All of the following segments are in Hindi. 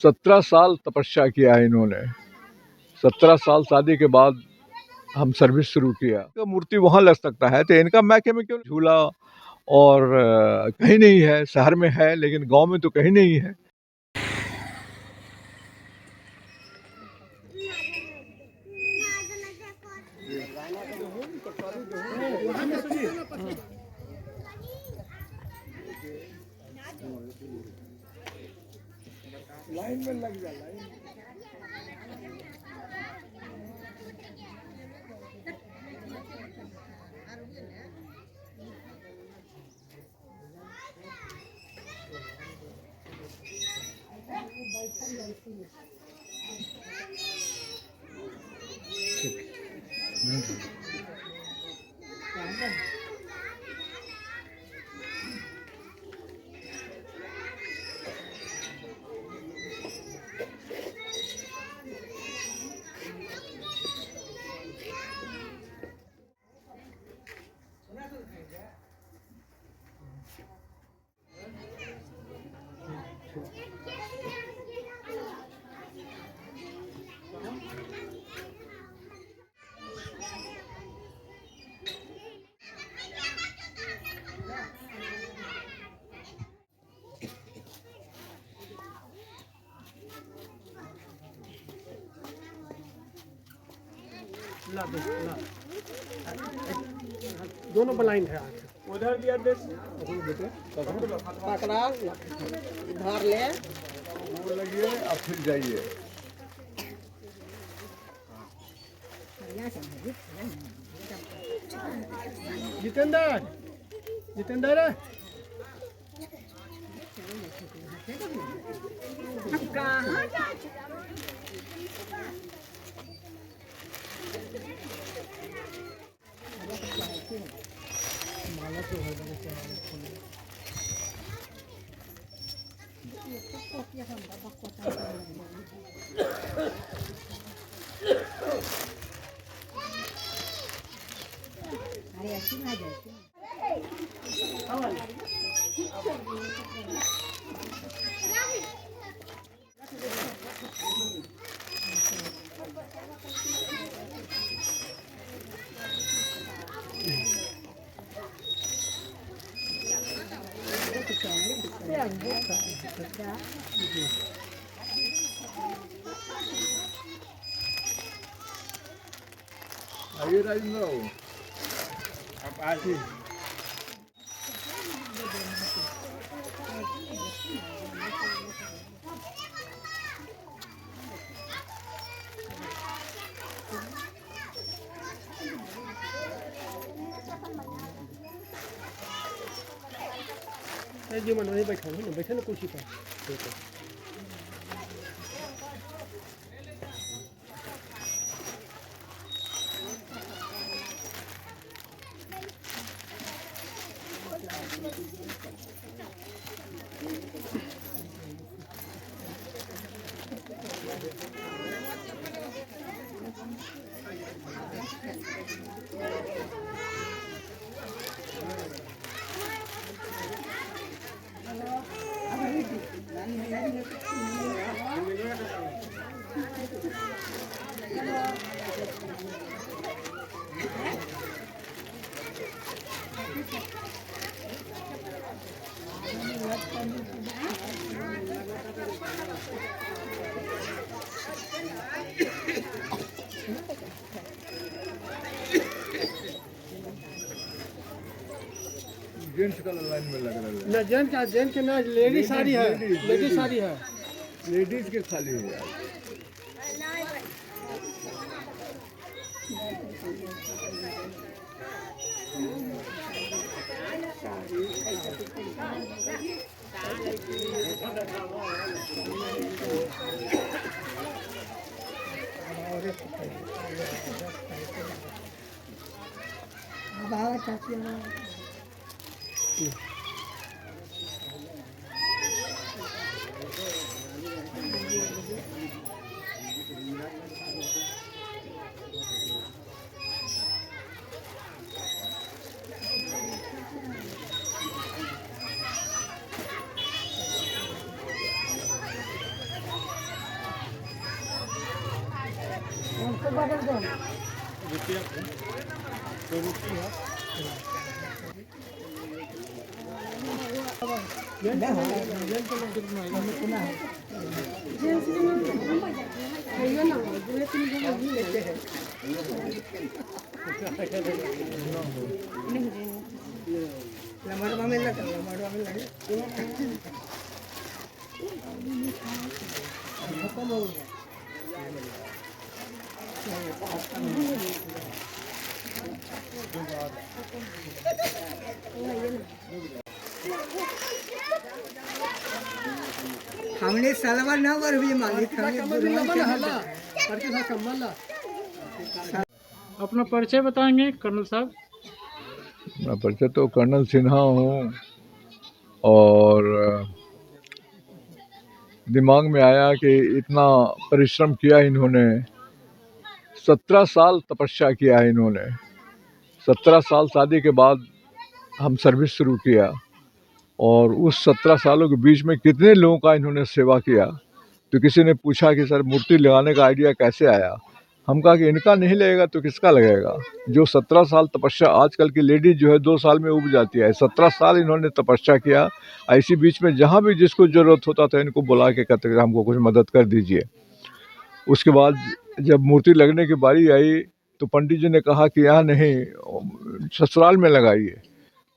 17 साल तपस्या किया है इन्होंने। 17 साल शादी के बाद हम सर्विस शुरू किया। तो मूर्ति वहाँ लग सकता है, तो इनका मैके में क्यों झूला और कहीं नहीं है। शहर में है लेकिन गाँव में तो कहीं नहीं है। लाइन में लग जा लाइन। ला दो ला दोनों ब्लाइंड है उधर भी एड्रेस पकड़ा धर ले वो लगिए और फिर जाइए। जितेंद्र जितेंद्र अरे अच्छी ना जाए आइए राजेंद्र बाबू। अब आज ही जी मन वहीं बैठा हूँ ना, बैठे ना कुर्सी पर। जेंट्स का लाइन में लग रहा है। ना जेंट्स के ना लेडीज साड़ी है, लेडीज साड़ी है, लेडीज के खाली है यार। बाबा चाची हमने सलवार ना कर भी मालिक अपना परिचय बताएंगे कर्नल साहब। मैं परिचय तो कर्नल सिन्हा हूँ और दिमाग में आया कि इतना परिश्रम किया इन्होंने, 17 साल तपस्या किया है इन्होंने। 17 साल शादी के बाद हम सर्विस शुरू किया और उस 17 सालों के बीच में कितने लोगों का इन्होंने सेवा किया। तो किसी ने पूछा कि सर मूर्ति लगाने का आइडिया कैसे आया। हम कहा कि इनका नहीं लगेगा तो किसका लगेगा। जो 17 साल तपस्या, आजकल की लेडीज जो है 2 साल में उब जाती है, 17 साल इन्होंने तपस्या किया। ऐसी बीच में जहाँ भी जिसको ज़रूरत होता था इनको बुला के कहते थे हमको कुछ मदद कर दीजिए। उसके बाद जब मूर्ति लगने की बारी आई तो पंडित जी ने कहा कि यहाँ नहीं, ससुराल में लगाइए।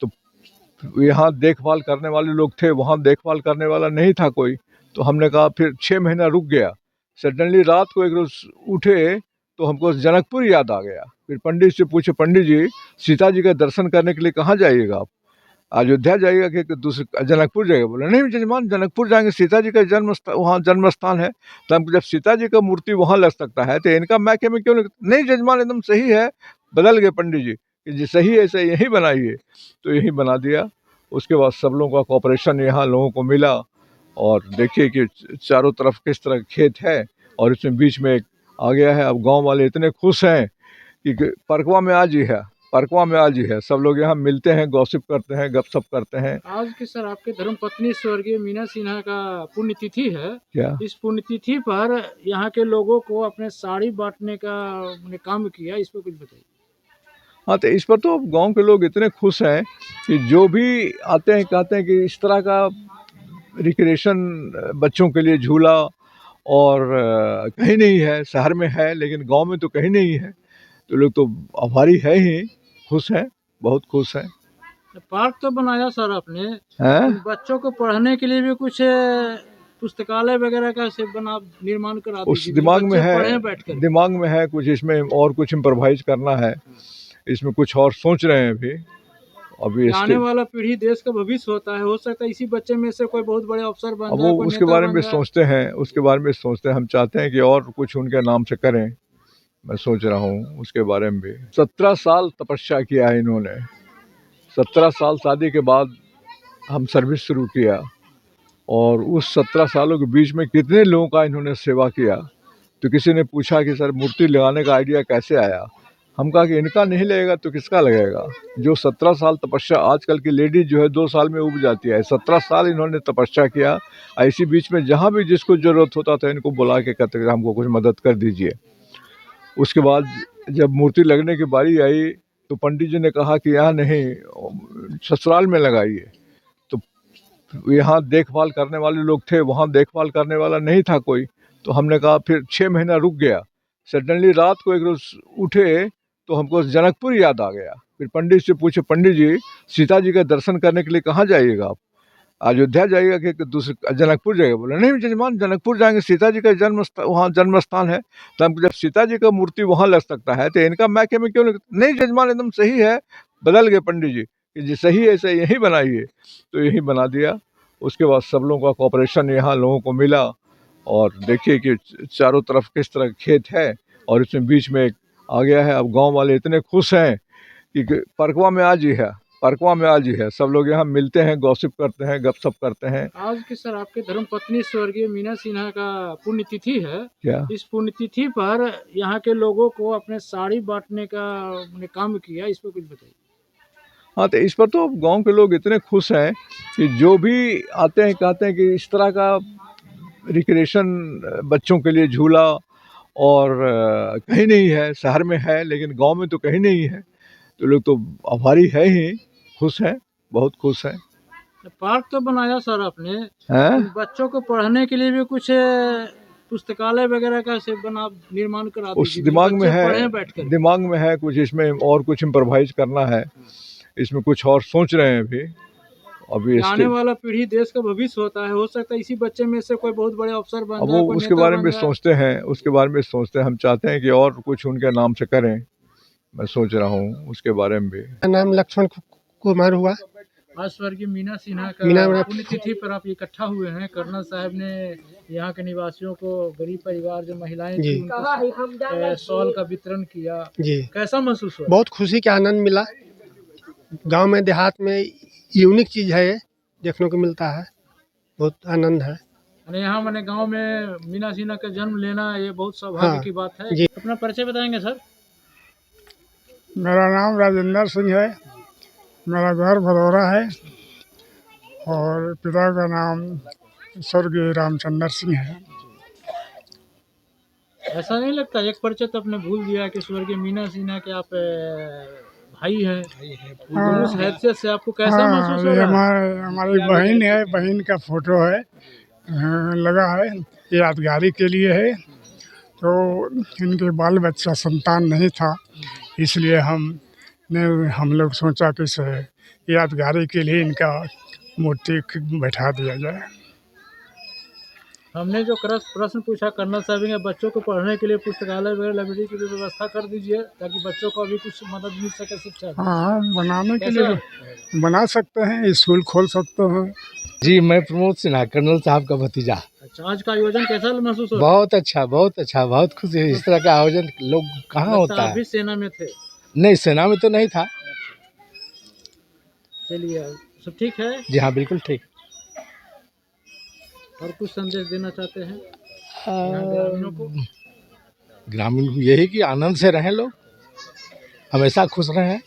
तो यहाँ देखभाल करने वाले लोग थे, वहाँ देखभाल करने वाला नहीं था कोई। तो हमने कहा, फिर 6 महीना रुक गया। सडनली रात को एक रोज़ उठे तो हमको जनकपुर याद आ गया। फिर पंडित से पूछे, पंडित जी सीता जी का दर्शन करने के लिए कहाँ जाइएगा आप? अयोध्या जाइएगा कि दूसरे जनकपुर जाइएगा? बोले नहीं जजमान, जनकपुर जाएंगे, सीता जी का वहाँ जन्म स्थान है। तो हमको जब सीता जी का मूर्ति वहाँ लग सकता है तो इनका मैके में क्यों नहीं जजमान, एकदम सही है। बदल गए पंडित जी कि जी सही है, ऐसे यहीं बनाइए। तो यहीं बना दिया। उसके बाद सब लोगों का कोऑपरेशन यहाँ लोगों को मिला और देखिए कि चारों तरफ किस तरह खेत है और इसमें बीच में एक आ गया है। अब गांव वाले इतने खुश हैं कि परकवा में आज ही है, परकवा में आज ही है। सब लोग यहाँ मिलते हैं, गॉसिप करते हैं, गपशप करते हैं। आज की सर आपके धर्मपत्नी स्वर्गीय मीना सिन्हा का पुण्यतिथि है। क्या इस पुण्यतिथि पर यहाँ के लोगों को अपने साड़ी बांटने का उन्होंने काम किया, इस पर कुछ बताइए। हाँ, तो इस पर तो गांव के लोग इतने खुश हैं कि जो भी आते हैं कहते हैं कि इस तरह का रिक्रिएशन बच्चों के लिए झूला और कहीं नहीं है। शहर में है लेकिन गांव में तो कहीं नहीं है। तो लोग तो आभारी है ही, खुश हैं, बहुत खुश हैं। पार्क तो बनाया सर आपने, हैं? बच्चों को पढ़ने के लिए भी कुछ पुस्तकालय वगैरह का से बना निर्माण करा उस दीजिए, दिमाग में बच्चे है, पढ़ें बैठकर। दिमाग में है कुछ, इसमें और कुछ इम्प्रोवाइज करना है, इसमें कुछ और सोच रहे हैं अभी। अभी आने वाला पीढ़ी देश का भविष्य होता है, हो सकता है इसी बच्चे में से कोई बहुत बड़े अफसर बन अब जाए, वो कोई उसके नेता बारे बन में जाए। सोचते हैं, उसके बारे में सोचते हैं। हम चाहते हैं कि और कुछ उनके नाम से करें। मैं सोच रहा हूँ उसके बारे में भी। 17 साल तपस्या किया है इन्होंने। 17 साल शादी के बाद हम सर्विस शुरू किया और उस 17 सालों के बीच में कितने लोगों का इन्होंने सेवा किया। तो किसी ने पूछा कि सर मूर्ति लगाने का आइडिया कैसे आया। हम कहा कि इनका नहीं लगेगा तो किसका लगेगा। जो 17 साल तपस्या, आजकल की लेडीज जो है 2 साल में उब जाती है, 17 साल इन्होंने तपस्या किया। ऐसी बीच में जहाँ भी जिसको ज़रूरत होता था इनको बुला के कहते थे हमको कुछ मदद कर दीजिए। उसके बाद जब मूर्ति लगने की बारी आई तो पंडित जी ने कहा कि यहाँ नहीं, ससुराल में लगाइए। तो यहाँ देखभाल करने वाले लोग थे, वहाँ देखभाल करने वाला नहीं था कोई। तो हमने कहा, फिर 6 महीना रुक गया। सडनली रात को एक रोज़ उठे तो हमको जनकपुर याद आ गया। फिर पंडित से पूछे, पंडित जी सीता जी का दर्शन करने के लिए कहाँ जाइएगा आप? अयोध्या जाइएगा कि दूसरे जनकपुर जाइएगा? बोले नहीं जजमान, जनकपुर जाएंगे, सीता जी का वहाँ जन्म स्थान है। तो हमको जब सीता जी का मूर्ति वहाँ लग सकता है तो इनका मैके में क्यों नहीं जजमान, एकदम सही है। बदल गए पंडित जी कि जी सही है, ऐसे यहीं बनाइए। तो यहीं बना दिया। उसके बाद सब लोगों का कोऑपरेशन यहाँ लोगों को मिला और देखिए कि चारों तरफ किस तरह खेत है और इसमें बीच में एक आ गया है। अब गांव वाले इतने खुश हैं कि परकवा में आज ही है, परकवा में आज ही है। सब लोग यहाँ मिलते हैं, गॉसिप करते हैं, गपशप करते हैं। आज की सर आपके धर्मपत्नी स्वर्गीय मीना सिन्हा का पुण्यतिथि है। क्या इस पुण्यतिथि पर यहाँ के लोगों को अपने साड़ी बांटने का उन्होंने काम किया, इस पर कुछ बताइए। हाँ, तो इस पर तो गांव के लोग इतने खुश हैं कि जो भी आते हैं कहते हैं कि इस तरह का रिक्रिएशन बच्चों के लिए झूला और कहीं नहीं है, शहर में है लेकिन गांव में तो कहीं नहीं है। तो लोग तो आभारी है ही, खुश हैं, बहुत खुश हैं। पार्क तो बनाया सर आपने, हैं? बच्चों को पढ़ने के लिए भी कुछ पुस्तकालय वगैरह का से बना निर्माण करा उस दीजिए, दिमाग में बच्चे है, पढ़ें बैठकर। दिमाग में है कुछ, इसमें और कुछ इम्प्रोवाइज करना है, इसमें कुछ और सोच रहे हैं अभी आने वाला पीढ़ी देश का भविष्य होता है, हो सकता है इसी बच्चे में से कोई बहुत बड़े अफसर बन अब जाए, वो कोई उसके नेता बारे बन में जाए। सोचते हैं, उसके बारे में सोचते हैं। हम चाहते हैं कि और कुछ उनके नाम से करें, मैं सोच रहा हूँ उसके बारे में भी। मेरा नाम लक्ष्मण कुमार हुआ। आज स्वर्गीय मीना सिन्हा का मीना- पुण्यतिथि पर आप इकट्ठा हुए हैं। कर्नल साहब ने यहाँ के निवासियों को, गरीब परिवार जो महिलाएं थी, जी। उनको शॉल का वितरण किया, जी, कैसा महसूस हुआ? बहुत खुशी का आनंद मिला। गांव में देहात में यूनिक चीज़ है, ये देखने को मिलता है, बहुत आनंद है। यानी यहाँ मैंने गांव में मीना सिन्हा का जन्म लेना, ये बहुत सौभाग्य हाँ, की बात है। जी। अपना परिचय बताएंगे सर? मेरा नाम राजेंद्र सिंह है, मेरा घर भदौरा है और पिता का नाम स्वर्गीय रामचंद्र सिंह है। ऐसा नहीं लगता एक परिचय तो आपने भूल दिया कि स्वर्गीय मीना सिन्हा के आप भाई हैं, तो उस हैसियत से आपको कैसा महसूस हो ये रहा है? हमारी बहन है, बहन का फोटो है, लगा है, यादगारी के लिए है। तो इनके बाल बच्चा संतान नहीं था, इसलिए हम लोग सोचा कि इसे यादगारी के लिए इनका मूर्ति बैठा दिया जाए। हमने जो प्रश्न पूछा कर्नल साहब ने, बच्चों को पढ़ने के लिए पुस्तकालय वगैरह लाइब्रेरी की भी व्यवस्था कर दीजिए ताकि बच्चों को भी कुछ मदद मिल सके शिक्षा की। हाँ, बनाने के लिए कैसा? बना सकते हैं, स्कूल खोल सकते हैं। जी, मैं प्रमोद सिन्हा, कर्नल साहब का भतीजा। अच्छा, आज का आयोजन कैसा महसूस हो रहा है? बहुत अच्छा, बहुत अच्छा, बहुत खुशी है। इस तरह का आयोजन लोग कहाँ होता आप है। भी सेना में थे? नहीं, सेना में तो नहीं था। चलिए, सब ठीक है। जी हाँ, बिल्कुल ठीक। और कुछ संदेश देना चाहते हैं यहाँ ग्रामीणों को? ग्रामीण को यही कि आनंद से रहें, लोग हमेशा खुश रहें।